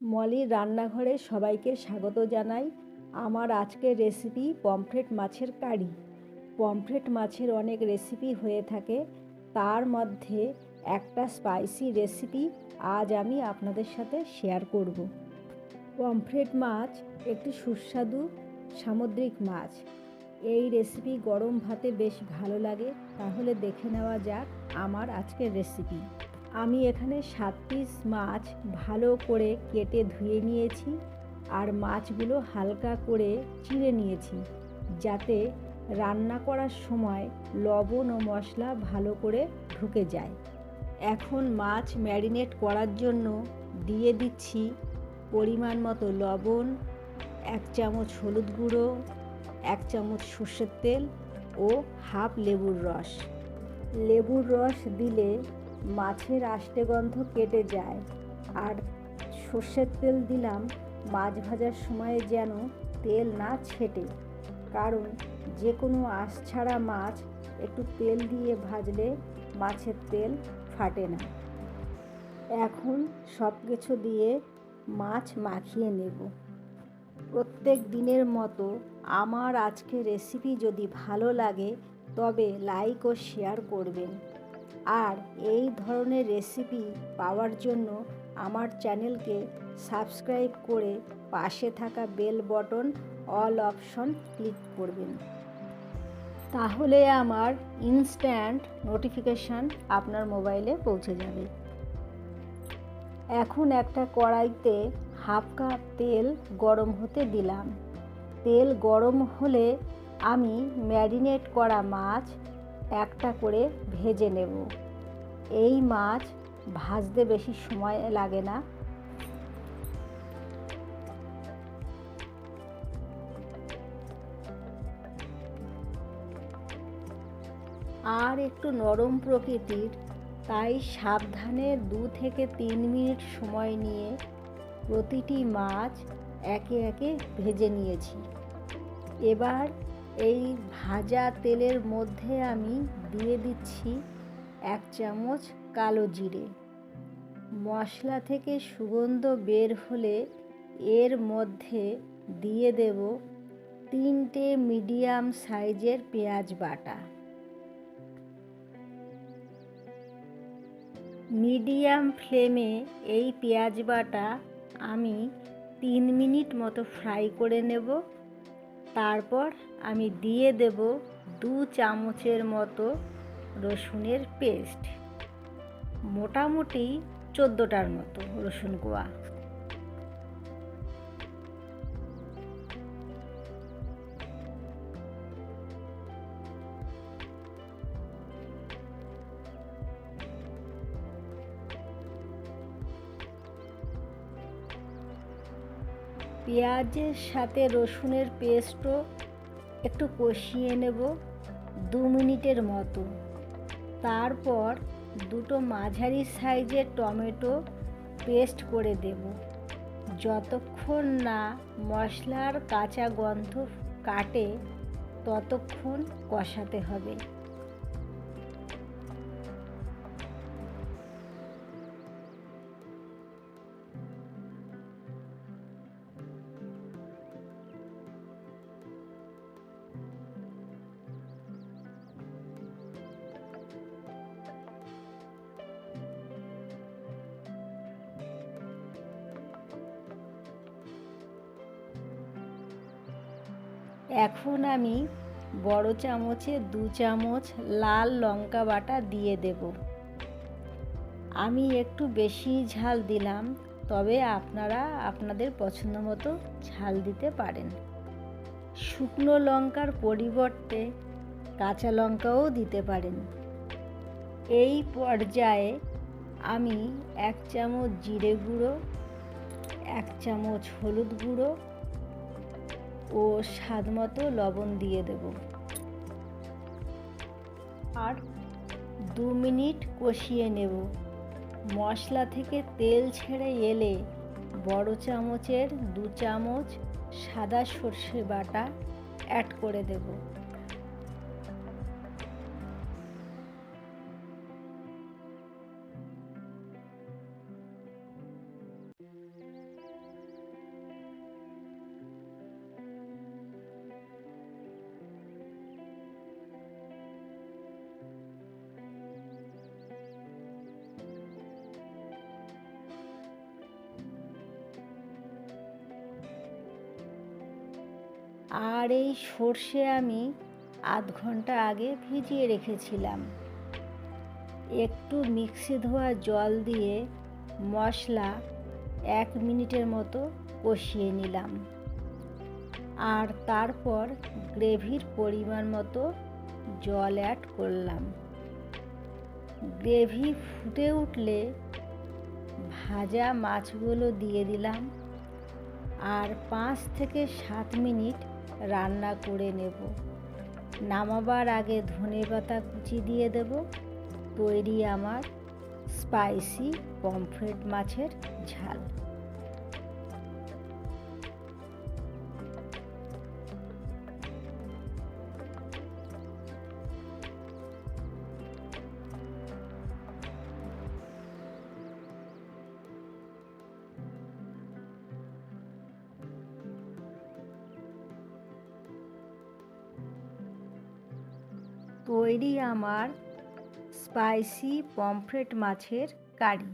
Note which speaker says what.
Speaker 1: মলির রান্নাঘরে সবাইকে স্বাগত জানাই। আমার আজকের রেসিপি পমফ্রেট মাছের কারি। পমফ্রেট মাছের অনেক রেসিপি হয়ে থাকে, তার মধ্যে একটা স্পাইসি রেসিপি আজ আমি আপনাদের সাথে শেয়ার করব। পমফ্রেট মাছ একটি সুস্বাদু সামুদ্রিক মাছ। এই রেসিপি গরম ভাতে বেশ ভালো লাগে। তাহলে দেখে নেওয়া যাক আমার আজকের রেসিপি। আমি এখানে 7 পিস মাছ ভালো করে কেটে ধুয়ে নিয়েছি, আর মাছগুলো হালকা করে চিড়ে নিয়েছি, যাতে রান্না করার সময় লবণ ও মশলা ভালো করে ঢুকে যায়। এখন মাছ ম্যারিনেট করার জন্য দিয়ে দিচ্ছি পরিমাণ মতো লবণ, 1 চামচ হলুদ গুঁড়ো, 1 চামচ সর্ষের তেল ও হাফ লেবুর রস। লেবুর রস দিলে মাছের আষ্টে গন্ধ কেটে যায়। আর সর্ষের তেল দিলাম মাছ ভাজার সময় যেন তেল না ছেটে, কারণ যে কোনো আঁশ ছাড়া মাছ একটু তেল দিয়ে ভাজলে মাছের তেল ফাটে না। এখন সব কিছু দিয়ে মাছ মাখিয়ে নেব। প্রত্যেক দিনের মতো আমার আজকের রেসিপি যদি ভালো লাগে তবে লাইক ও শেয়ার করবেন। আর এই ধরনের রেসিপি পাওয়ার জন্য আমার চ্যানেলকে সাবস্ক্রাইব করে পাশে থাকা bell button all option click করবেন। তাহলে আমার ইনস্ট্যান্ট নোটিফিকেশান আপনার মোবাইলে পৌঁছে যাবে। এখন একটা কড়াইতে হাফ কাপ তেল গরম হতে দিলাম। তেল গরম হলে আমি ম্যারিনেট করা মাছ একটা করে ভেজে নেব। এই মাছ ভাজতে বেশি সময় লাগে না। আর একটু নরম প্রকৃতির, তাই সাবধানে 2 থেকে 3 মিনিট সময় নিয়ে প্রতিটি মাছ একে একে ভেজে নিয়েছি। এবার এই ভাজা তেলের মধ্যে আমি দিয়ে দিচ্ছি 1 চামচ কালো জিরে। মশলা থেকে সুগন্ধ বের হলে এর মধ্যে দিয়ে দেব 3টে মিডিয়াম সাইজের পেঁয়াজ বাটা। মিডিয়াম ফ্লেমে এই পেঁয়াজ বাটা আমি 3 মিনিট মতো ফ্রাই করে নেব। তারপর আমি দিয়ে দেব 2 চামচের মতো রসুনের পেস্ট, মোটামুটি 14টার মতো রসুন কোয়া। পেঁয়াজের সাথে রসুনের পেস্টও একটু কষিয়ে নেব 2 মিনিটের মতো। তারপর 2টো মাঝারি সাইজের টমেটো পেস্ট করে দেব। যতক্ষণ না মশলার কাঁচা গন্ধ কাটে ততক্ষণ কষাতে হবে। এখন আমি বড় চামচে 2 চামচ লাল লঙ্কা বাটা দিয়ে দেব। আমি একটু বেশি ঝাল দিলাম, তবে আপনারা আপনাদের পছন্দ মতো ঝাল দিতে পারেন। শুকনো লঙ্কার পরিবর্তে কাঁচা লঙ্কাও দিতে পারেন। এই পর্যায়ে আমি 1 চামচ জিরে গুঁড়ো, 1 চামচ হলুদ গুঁড়ো ও স্বাদ মতো লবণ দিয়ে দেব। আর 2 মিনিট কষিয়ে নেব। মশলা থেকে তেল ছেড়ে এলে বড় চামচের 2 চামচ সাদা সর্ষে বাটা অ্যাড করে দেব। আর এই সর্ষে আমি আধ ঘন্টা আগে ভিজিয়ে রেখেছিলাম। একটু মিক্সি ধোয়া জল দিয়ে মশলা 1 মিনিটের মতো কষিয়ে নিলাম। আর তারপর গ্রেভির পরিমাণ মতো জল অ্যাড করলাম। গ্রেভি ফুটে উঠলে ভাজা মাছগুলো দিয়ে দিলাম আর 5 থেকে 7 মিনিট রান্না করে নেব। নামাবার আগে ধনেপাতা কুচি দিয়ে দেব। তৈরি আমার স্পাইসি পমফ্রেট মাছের ঝাল। তৈরি আমার স্পাইসি পমফ্রেট মাছের কারি।